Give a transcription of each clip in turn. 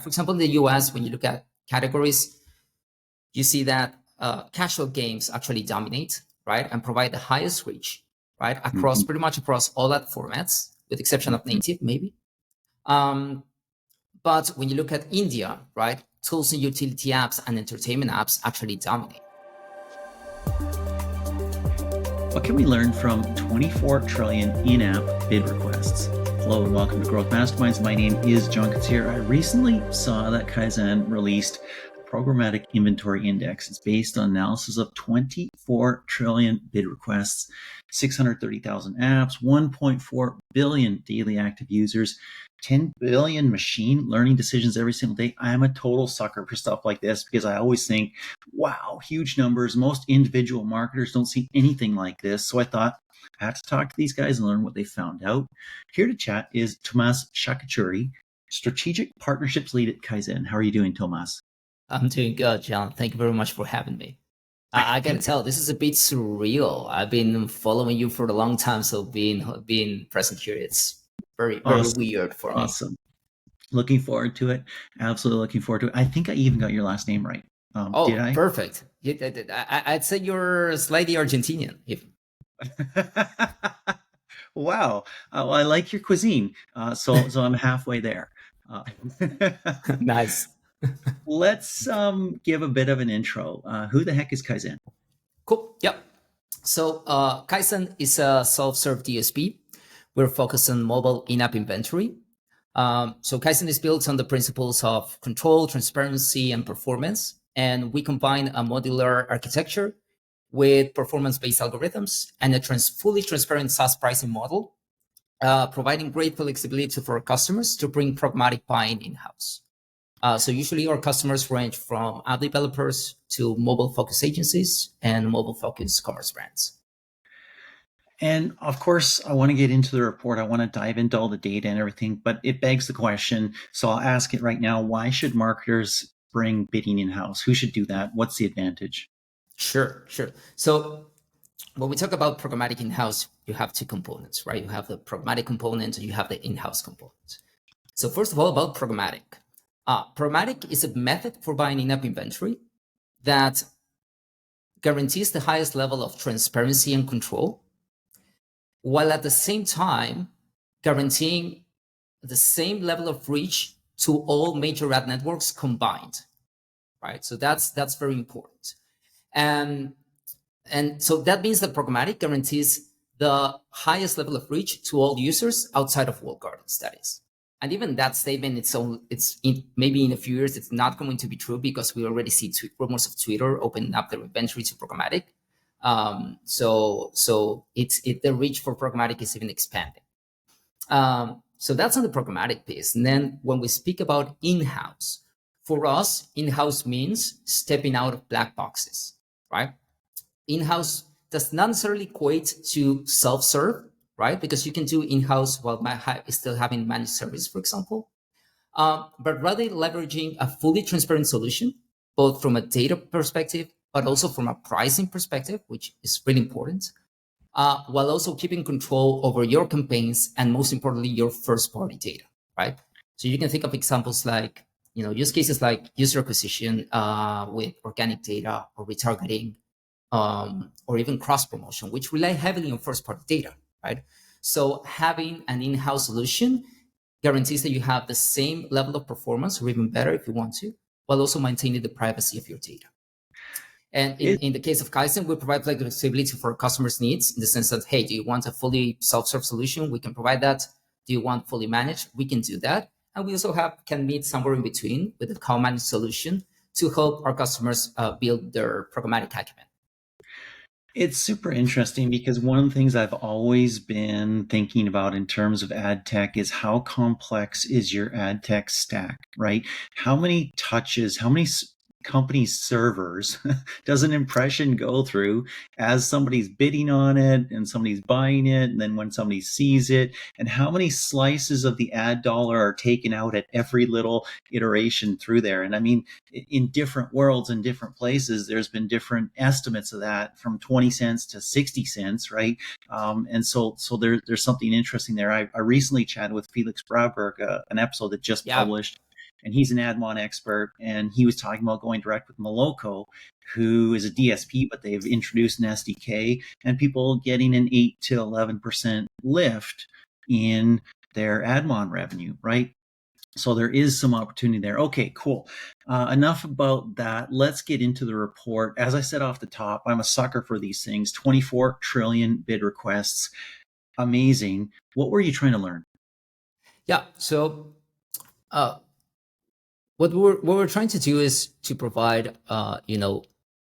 For example, in the US, when you look at categories, you see that casual games actually dominate, right, and provide the highest reach, right, across pretty much across all that formats, with the exception of native, maybe. But when you look at India, right, tools and utility apps and entertainment apps actually dominate. What can we learn from 24 trillion in-app bid requests? Hello and welcome to Growth Masterminds. My name is John Katsir. I recently saw that Kayzen released a Programmatic Inventory Index. It's based on analysis of 24 trillion bid requests, 630,000 apps, 1.4 billion daily active users, 10 billion machine learning decisions every single day. I am a total sucker for stuff like this because I always think, wow, huge numbers. Most individual marketers don't see anything like this. So I thought I had to talk to these guys and learn what they found out. Here to chat is Tomas Shakachuri, Strategic Partnerships Lead at Kayzen. How are you doing, Tomas? I'm doing good, John. Thank you very much for having me. I gotta tell, this is a bit surreal. I've been following you for a long time, so being present here, it's very weird for me. Awesome. Looking forward to it. Absolutely looking forward to it. I think I even got your last name right. Did I? Perfect. I'd say you're slightly Argentinian. Wow. Well, I like your cuisine. So I'm halfway there. Nice. Let's give a bit of an intro. Who the heck is Kayzen? Cool. Yep. So Kayzen is a self-serve DSP. We're focused on mobile in-app inventory. So Kayzen is built on the principles of control, transparency, and performance. And we combine a modular architecture with performance-based algorithms and a fully transparent SaaS pricing model, providing great flexibility for our customers to bring programmatic buying in-house. So usually our customers range from app developers to mobile-focused agencies and mobile-focused commerce brands. And of course, I want to get into the report. I want to dive into all the data and everything, but it begs the question. So I'll ask it right now. Why should marketers bring bidding in-house? Who should do that? What's the advantage? Sure. So when we talk about programmatic in-house, you have two components, right? You have the programmatic component and you have the in-house component. So first of all, about programmatic. Programmatic is a method for buying in-app inventory that guarantees the highest level of transparency and control, while at the same time guaranteeing the same level of reach to all major ad networks combined, right? So that's very important. And so that means that programmatic guarantees the highest level of reach to all users outside of walled gardens, that is. And even that statement, maybe in a few years, it's not going to be true because we already see rumors of Twitter opening up their inventory to programmatic. So the reach for programmatic is even expanding. So that's on the programmatic piece. And then when we speak about in-house, for us, in-house means stepping out of black boxes, right? In-house does not necessarily equate to self-serve, right? Because you can do in-house while still having managed service, for example, but rather leveraging a fully transparent solution, both from a data perspective, but also from a pricing perspective, which is really important, while also keeping control over your campaigns and most importantly, your first-party data, right? So you can think of examples like, use cases like user acquisition with organic data or retargeting, or even cross-promotion, which rely heavily on first-party data, right? So having an in-house solution guarantees that you have the same level of performance, or even better if you want to, while also maintaining the privacy of your data. And in the case of Kayzen, we provide flexibility for our customers' needs in the sense that, hey, do you want a fully self-serve solution? We can provide that. Do you want fully managed? We can do that. And we also can meet somewhere in between with a co-managed solution to help our customers build their programmatic acumen. It's super interesting because one of the things I've always been thinking about in terms of ad tech is how complex is your ad tech stack, right? How many touches, how many company servers does an impression go through as somebody's bidding on it and somebody's buying it, and then when somebody sees it, and how many slices of the ad dollar are taken out at every little iteration through there? And I mean, in different worlds and different places, there's been different estimates of that from 20 cents to 60 cents, right? And so there's something interesting there. I recently chatted with Felix Braberg, an episode that just published. and he's an AdMon expert, and he was talking about going direct with Moloco, who is a DSP, but they've introduced an SDK, and people getting an 8 to 11% lift in their AdMon revenue, right? So there is some opportunity there. Okay, cool. Enough about that. Let's get into the report. As I said off the top, I'm a sucker for these things. 24 trillion bid requests. Amazing. What were you trying to learn? Yeah. So what we're trying to do is to provide the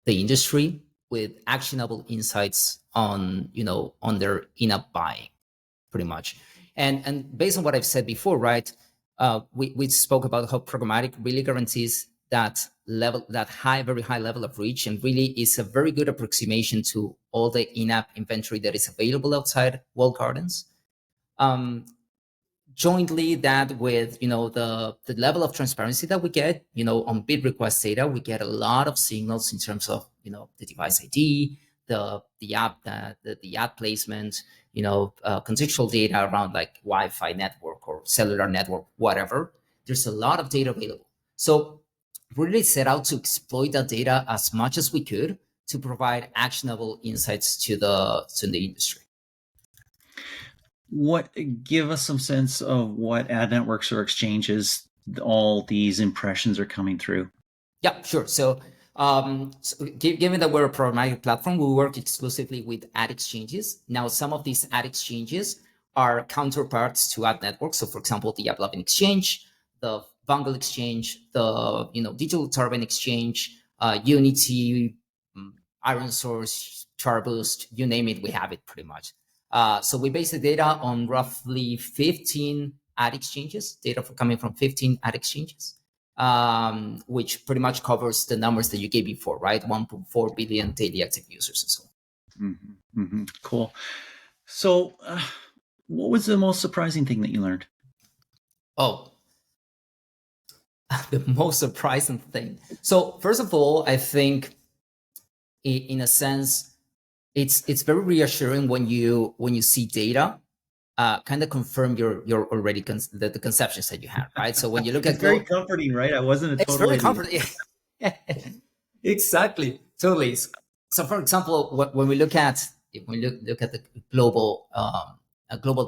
industry with actionable insights on on their in-app buying, pretty much. And based on what I've said before, right? We spoke about how programmatic really guarantees that level, that very high level of reach, and really is a very good approximation to all the in-app inventory that is available outside walled gardens. Jointly that with the level of transparency that we get on bid request data, we get a lot of signals in terms of the device ID, the app, the ad placement, contextual data around like Wi-Fi network or cellular network, whatever. There's a lot of data available. So we really set out to exploit that data as much as we could to provide actionable insights to the industry. Give us some sense of what ad networks or exchanges all these impressions are coming through. Yeah, sure. So given that we're a programmatic platform, we work exclusively with ad exchanges. Now, some of these ad exchanges are counterparts to ad networks. So, for example, the AppLovin Exchange, the Bungle Exchange, the Digital Turbine Exchange, Unity, Iron Source, Charboost, you name it, we have it pretty much. So we base the data on roughly 15 ad exchanges, data coming from 15 ad exchanges, which pretty much covers the numbers that you gave before, right? 1.4 billion daily active users and so on. Mm-hmm, mm-hmm. Cool. So what was the most surprising thing that you learned? Oh, the most surprising thing. So first of all, I think in a sense, it's very reassuring when you see data kind of confirm your already the conceptions that you had, right? So when you look it's at very comforting, right? I wasn't a it's total very idiot. comforting. Exactly, totally. So for example, when we look at the global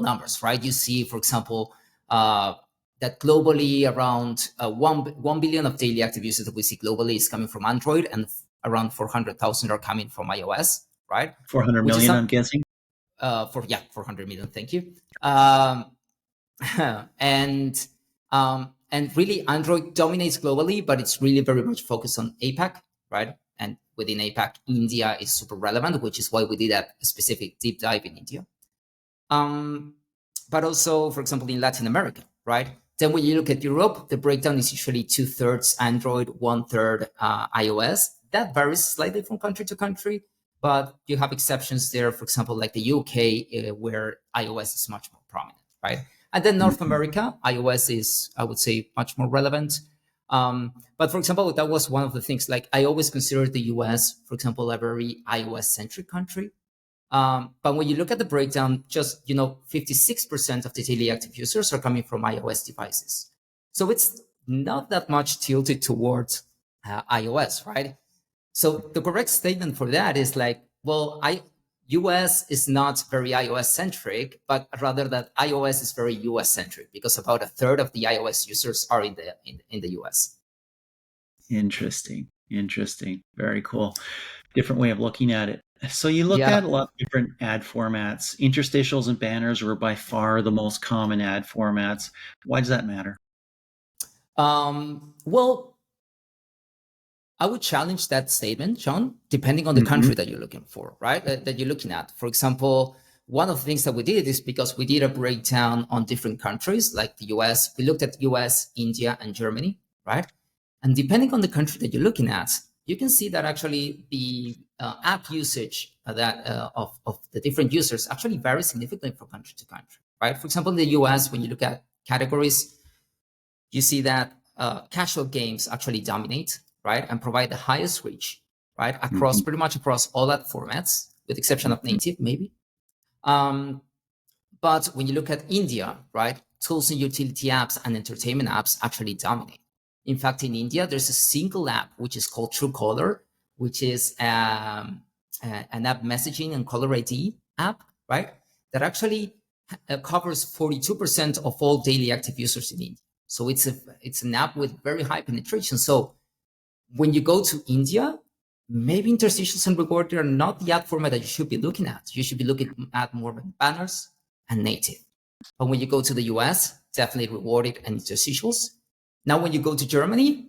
numbers, right? You see, for example, that globally around 1 billion of daily active users that we see globally is coming from Android, and around 400,000 are coming from iOS, right? 400 million, I'm guessing. 400 million. Thank you. And really, Android dominates globally, but it's really very much focused on APAC, right? And within APAC, India is super relevant, which is why we did a specific deep dive in India. But also, for example, in Latin America, right? Then when you look at Europe, the breakdown is usually 2/3 Android, 1/3 iOS. That varies slightly from country to country, but you have exceptions there. For example, like the UK, where iOS is much more prominent, right? And then North America, iOS is, I would say, much more relevant. But for example, that was one of the things, like I always consider the US, for example, a very iOS-centric country. But when you look at the breakdown, just 56% of the daily active users are coming from iOS devices. So it's not that much tilted towards iOS, right? So the correct statement for that is like, well, US is not very iOS centric, but rather that iOS is very US centric, because about 1/3 of the iOS users are in the US. Interesting. Very cool. Different way of looking at it. So you look at a lot of different ad formats. Interstitials and banners were by far the most common ad formats. Why does that matter? Well, I would challenge that statement, John, depending on the country that you're looking for, right? That you're looking at. For example, one of the things that we did is, because we did a breakdown on different countries, like the US, we looked at US, India, and Germany, right? And depending on the country that you're looking at, you can see that actually the app usage of the different users actually varies significantly from country to country, right? For example, in the US, when you look at categories, you see that casual games actually dominate, right, and provide the highest reach, right, across pretty much across all ad formats, with exception of native, maybe. But when you look at India, right, tools and utility apps and entertainment apps actually dominate, In fact, in India, there's a single app which is called Truecaller, which is an app messaging and caller ID app, right? That actually covers 42% of all daily active users in India. So it's an app with very high penetration. So when you go to India, maybe interstitials and rewarded are not the ad format that you should be looking at. You should be looking at more banners and native. But when you go to the US, definitely rewarded and interstitials. Now, when you go to Germany,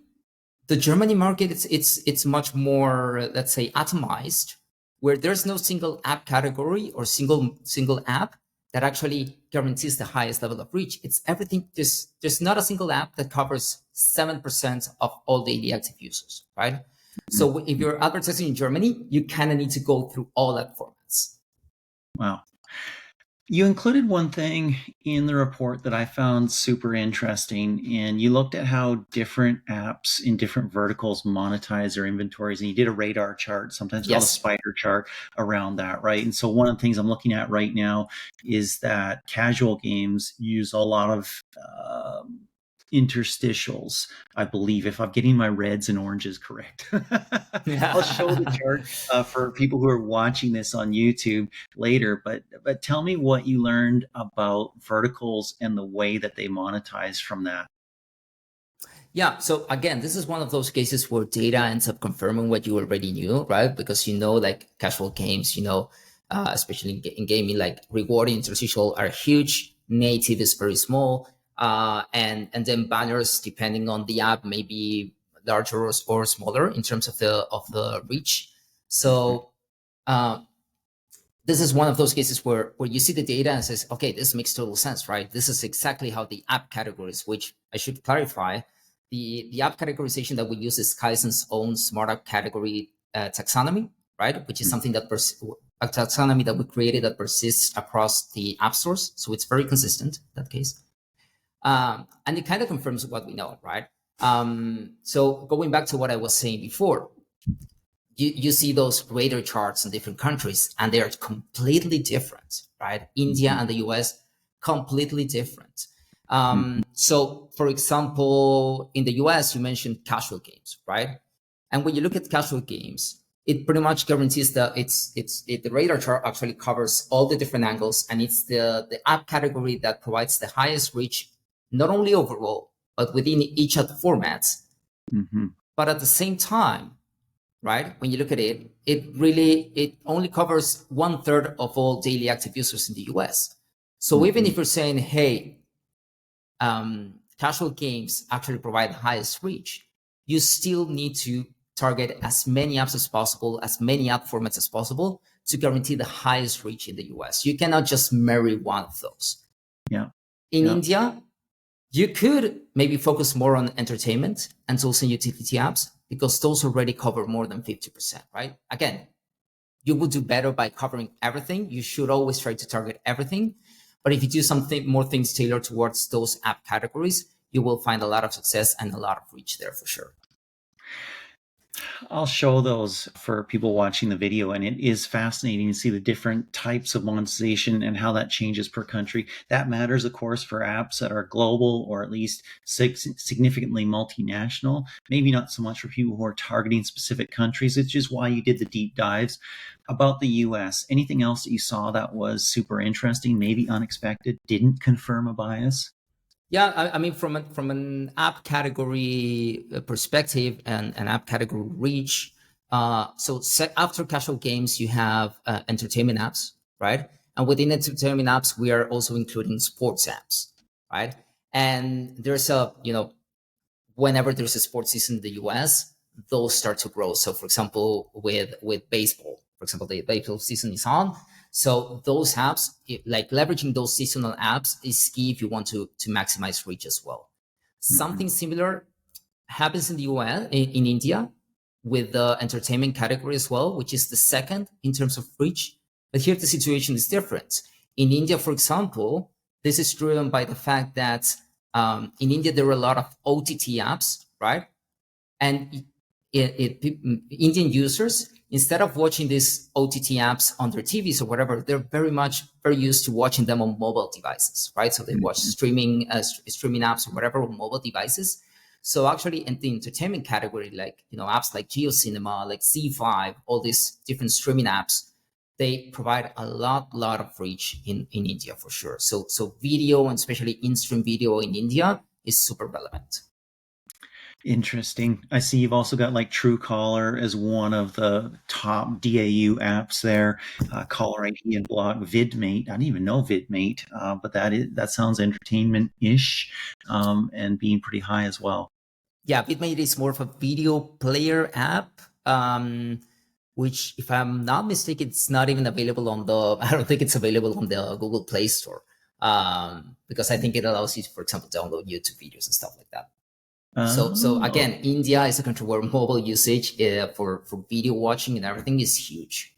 the Germany market, it's much more, let's say, atomized, where there's no single app category or single app that actually guarantees the highest level of reach. It's everything. There's not a single app that covers 7% of all daily active users, right? So if you're advertising in Germany, you kind of need to go through all ad formats. Wow. You included one thing in the report that I found super interesting, and you looked at how different apps in different verticals monetize their inventories, and you did a radar chart, sometimes called a spider chart, around that, right? And so one of the things I'm looking at right now is that casual games use a lot of interstitials, I believe, if I'm getting my reds and oranges correct. I'll show the chart for people who are watching this on YouTube later, but tell me what you learned about verticals and the way that they monetize from that. Yeah. So again, this is one of those cases where data ends up confirming what you already knew, right? Because like casual games, especially in gaming, like rewarding interstitial are huge. Native is very small. And then banners, depending on the app, may be larger or smaller in terms of the reach. So this is one of those cases where you see the data and says, okay, this makes total sense, right? This is exactly how the app categories, which I should clarify, the app categorization that we use is Kayzen's own smart app category taxonomy, right? Which is something that a taxonomy that we created that persists across the app stores. So it's very consistent in that case. And it kind of confirms what we know, right? So going back to what I was saying before, you see those radar charts in different countries, and they are completely different, right? India and the US, completely different. So, for example, in the US, you mentioned casual games, right? And when you look at casual games, it pretty much guarantees that the radar chart actually covers all the different angles, and it's the app category that provides the highest reach, not only overall, but within each of the formats. But at the same time, right, when you look at it, it only covers 1/3 of all daily active users in the US. So even if you're saying, hey, casual games actually provide the highest reach, you still need to target as many apps as possible, as many app formats as possible to guarantee the highest reach in the US. You cannot just marry one of those. In India, you could maybe focus more on entertainment and tools and utility apps, because those already cover more than 50%, right? Again, you will do better by covering everything. You should always try to target everything. But if you do something more things tailored towards those app categories, you will find a lot of success and a lot of reach there for sure. I'll show those for people watching the video, and it is fascinating to see the different types of monetization and how that changes per country. That matters, of course, for apps that are global or at least significantly multinational. Maybe not so much for people who are targeting specific countries, which is why you did the deep dives. About the US, anything else that you saw that was super interesting, maybe unexpected, didn't confirm a bias? Yeah, I mean, from an app category perspective and an app category reach, so after casual games, you have entertainment apps, right? And within entertainment apps, we are also including sports apps, right? And there's whenever there's a sports season in the US, those start to grow. So, for example, with baseball, for example, the baseball season is on. So those apps, like leveraging those seasonal apps, is key if you want to maximize reach as well. Something similar happens in the US, in India, with the entertainment category as well, which is the second in terms of reach. But here the situation is different. In India, for example, this is driven by the fact that in India, there are a lot of OTT apps, right? And Indian users, instead of watching these OTT apps on their TVs or whatever, they're very used to watching them on mobile devices, right? So they watch streaming apps or whatever on mobile devices. So actually in the entertainment category, like, apps like GeoCinema, like C5, all these different streaming apps, they provide a lot of reach in India for sure. So video, and especially in-stream video in India, is super relevant. Interesting. I see you've also got like Truecaller as one of the top DAU apps there. Caller ID and Blog, VidMate. I didn't even know VidMate, but that sounds entertainment-ish, and being pretty high as well. Yeah, VidMate is more of a video player app, which, if I'm not mistaken, it's not even available on the. I don't think it's available on the Google Play Store, because I think it allows you to, for example, download YouTube videos and stuff like that. So again, India is a country where mobile usage for video watching and everything is huge.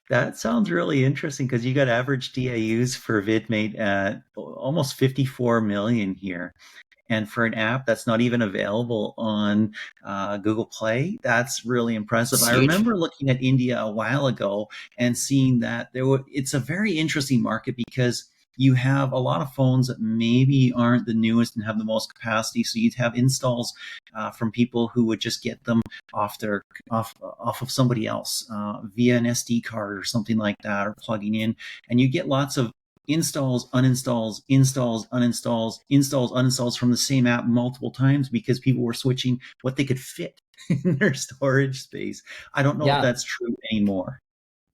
That sounds really interesting, because you got average DAUs for VidMate at almost 54 million here. And for an app that's not even available on Google Play, that's really impressive. I remember looking at India a while ago and seeing that it's a very interesting market, because you have a lot of phones that maybe aren't the newest and have the most capacity. So you'd have installs from people who would just get them off of somebody else via an SD card or something like that, or plugging in, and you get lots of installs, uninstalls, installs, uninstalls, installs, uninstalls from the same app multiple times, because people were switching what they could fit in their storage space. I don't know if that's true anymore.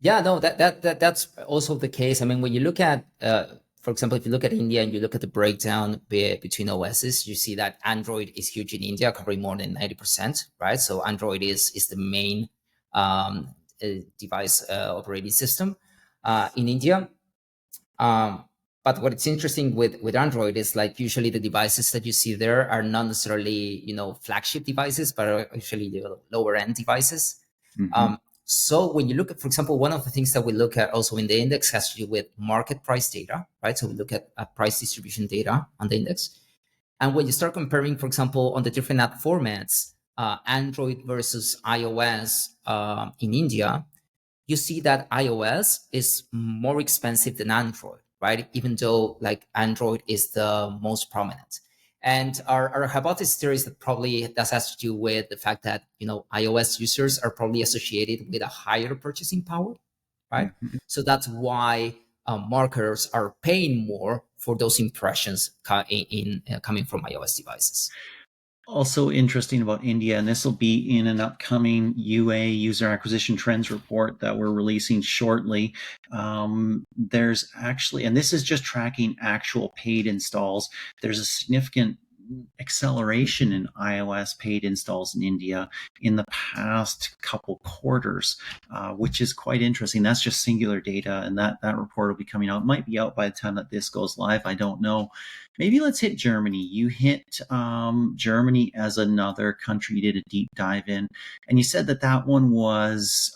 Yeah, no, that's also the case. I mean, when you look at, for example, if you look at India and you look at the breakdown between OSs, you see that Android is huge in India, covering more than 90%, right? So Android is the main device operating system in India. But what's interesting with Android is, like, usually the devices that you see there are not necessarily, flagship devices, but are actually the lower end devices. Mm-hmm. So when you look at, for example, one of the things that we look at also in the index has to do with market price data, right? So we look at price distribution data on the index. And when you start comparing, for example, on the different app formats, Android versus iOS in India, you see that iOS is more expensive than Android, right? Even though, like, Android is the most prominent. And our hypothesis there is that probably that has to do with the fact that, iOS users are probably associated with a higher purchasing power, right? Mm-hmm. So that's why marketers are paying more for those impressions coming from iOS devices. Also interesting about India, and this will be in an upcoming UA, user acquisition trends report, that we're releasing shortly. There's actually, and this is just tracking actual paid installs, there's a significant acceleration in iOS paid installs in India in the past couple quarters, which is quite interesting. That's just singular data, and that report will be coming out. It might be out by the time that this goes live, I don't know. Maybe let's hit Germany. You hit Germany as another country you did a deep dive in, and you said that one was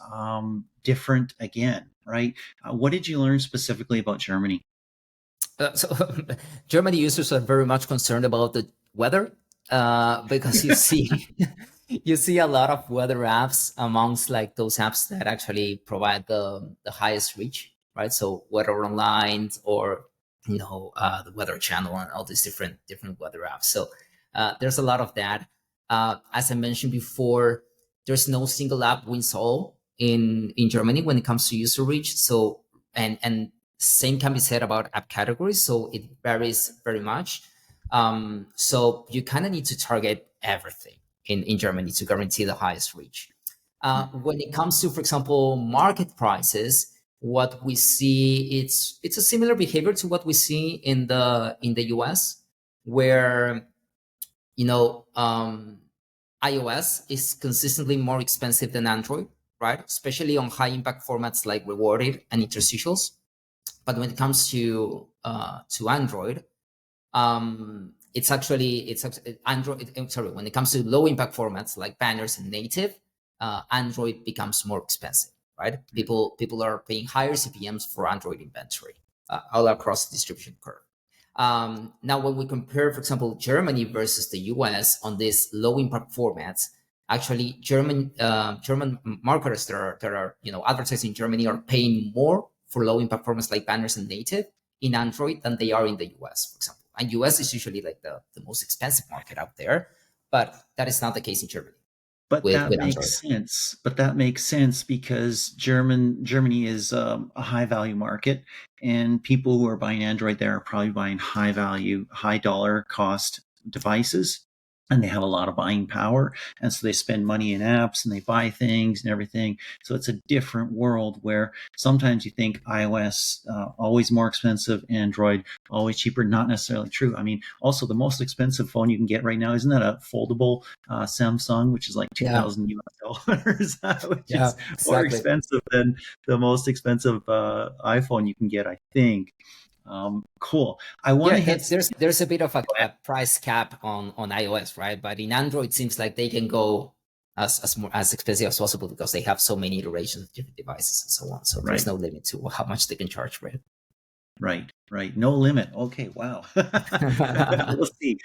different again, right? What did you learn specifically about Germany? So Germany users are very much concerned about the weather, because you see a lot of weather apps amongst, like, those apps that actually provide the highest reach, right? So Weather Online, or the Weather Channel, and all these different weather apps. So there's a lot of that. As I mentioned before, there's no single app wins all in Germany when it comes to user reach. So and same can be said about app categories. So it varies very much. So you kind of need to target everything in Germany to guarantee the highest reach. When it comes to, for example, market prices, what we see, it's a similar behavior to what we see in the US, where iOS is consistently more expensive than Android, right? Especially on high impact formats like rewarded and interstitials. But when it comes to Android, it's Android. Sorry, when it comes to low impact formats like banners and native, Android becomes more expensive, right? People are paying higher CPMs for Android inventory all across the distribution curve. Now, when we compare, for example, Germany versus the US on these low impact formats, actually German marketers that are advertising in Germany are paying more for low impact formats like banners and native in Android than they are in the US, for example. And US is usually like the most expensive market out there. but that is not the case in Germany But with that Android. makes sense. But that makes sense because Germany is a high value market, and people who are buying Android there are probably buying high value, high dollar cost devices, and they have a lot of buying power, and so they spend money in apps and they buy things and everything. So it's a different world where sometimes you think iOS always more expensive, Android always cheaper. Not necessarily true. I mean, also the most expensive phone you can get right now, isn't that a foldable Samsung, which is like Yeah, 2,000 US dollars, which yeah, is more exactly. expensive than the most expensive iPhone you can get, I think. Cool. I want Yeah, to hit. there's a bit of a price cap on iOS, right? But in Android, it seems like they can go as expensive as possible because they have so many iterations of different devices and so on. So there's Right, no limit to how much they can charge, right? right. No limit. Okay, wow. We'll see.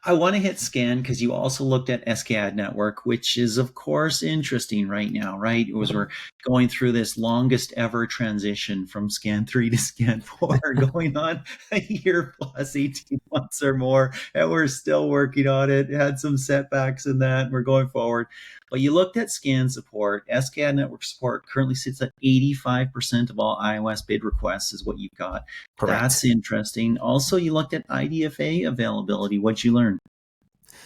I want to hit scan because you also looked at SKAD network, which is of course interesting right now, right? It was we're going through this longest ever transition from scan 3 to scan 4, going on a year plus 18 months or more, and we're still working on it. Had some setbacks in that. We're going forward. But you looked at scan support. SKAD network support currently sits at 85% of all iOS bid requests is what you've got. Correct. That's interesting. Also, you looked at IDFA availability. What'd you learn?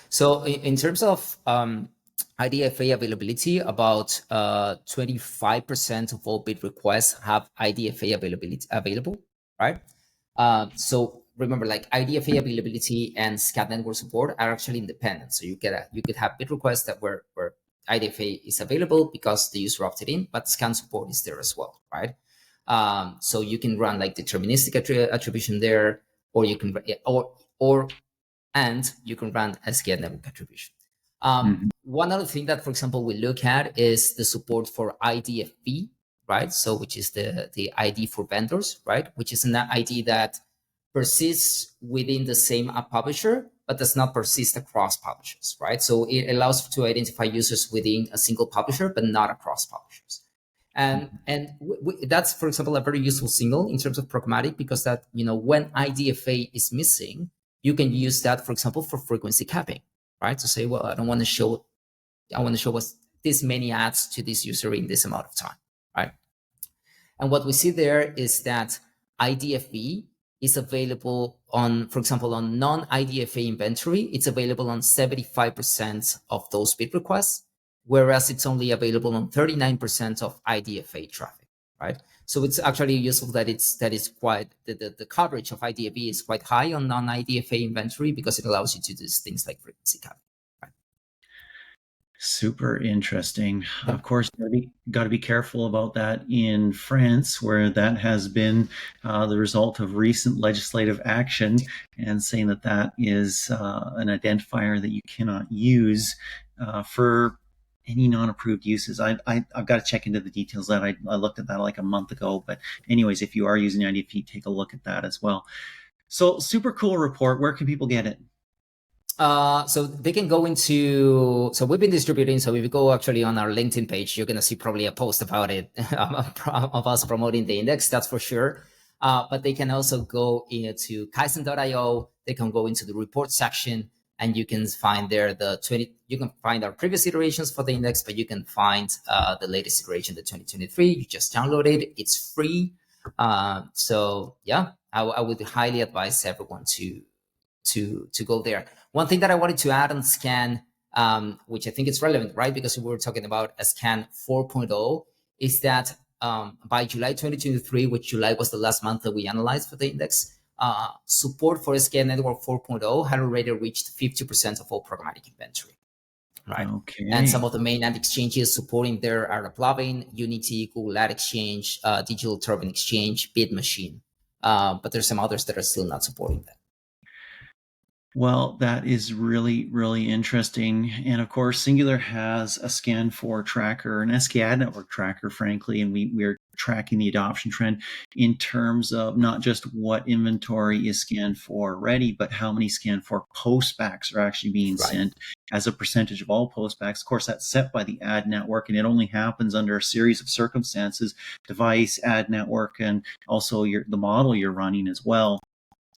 So in terms of IDFA availability, about 25% of all bid requests have IDFA availability available, right? So remember, like IDFA availability and SCAD network support are actually independent. So you could have bid requests that where IDFA is available because the user opted in, but scan support is there as well, right? So you can run like deterministic attribution there, or you can or and you can run SKAD network attribution. Mhm. One other thing that, for example, we look at is the support for IDFV, right? So which is the ID for vendors, right? Which is an ID that persists within the same app publisher, but does not persist across publishers, right? So it allows to identify users within a single publisher, but not across publishers. And that's, for example, a very useful signal in terms of programmatic, because that, when IDFA is missing, you can use that, for example, for frequency capping, right? To say, well, I want to show us this many ads to this user in this amount of time, right? And what we see there is that IDFE is available on, for example, on non-IDFA inventory, it's available on 75% of those bid requests, whereas it's only available on 39% of IDFA traffic, right? So it's actually useful that it's quite the coverage of IDFA is quite high on non-IDFA inventory, because it allows you to do things like frequency capping. Super interesting. Yeah. Of course, got to be careful about that in France, where that has been the result of recent legislative action, and saying that that is an identifier that you cannot use for any non-approved uses. I've got to check into the details of that. I looked at that like a month ago. But anyways, if you are using IDP, take a look at that as well. So super cool report. Where can people get it? So they can go into, so we've been distributing. So if you go actually on our LinkedIn page, you're going to see probably a post about it of us promoting the index, that's for sure. But they can also go into Kayzen.io. They can go into the report section, and you can find there you can find our previous iterations for the index, but you can find the latest iteration, the 2023. You just download it. It's free. So yeah, I would highly advise everyone to go there. One thing that I wanted to add on scan, which I think is relevant, right? Because we were talking about a scan 4.0, is that by July 2023, which July was the last month that we analyzed for the index, support for SKAD Network 4.0 had already reached 50% of all programmatic inventory, right? Okay. And some of the main ad exchanges supporting there are Applovin, Unity, Google Ad Exchange, Digital Turbine Exchange, Bid Machine. But there's some others that are still not supporting that. Well, that is really, really interesting. And of course, Singular has a Scan 4 tracker, an SKAD network tracker, frankly, and we're tracking the adoption trend in terms of not just what inventory is Scan 4 ready, but how many Scan 4 postbacks are actually being sent as a percentage of all postbacks. Of course, that's set by the ad network, and it only happens under a series of circumstances, device, ad network, and also the model you're running as well.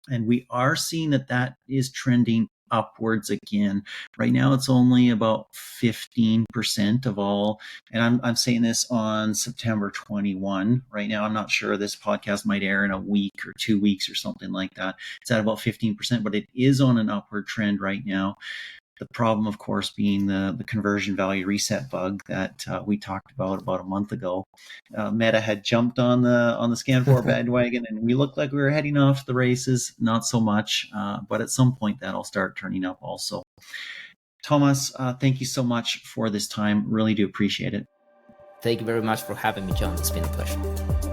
And we are seeing that is trending upwards again. Right now, it's only about 15% of all, and I'm saying this on September 21. Right now, I'm not sure, this podcast might air in a week or 2 weeks or something like that. It's at about 15%, but it is on an upward trend right now. The problem, of course, being the conversion value reset bug that we talked about a month ago. Meta had jumped on the Scan for bandwagon, and we looked like we were heading off the races. Not so much, but at some point that'll start turning up also. Thomas, thank you so much for this time. Really do appreciate it. Thank you very much for having me, John. It's been a pleasure.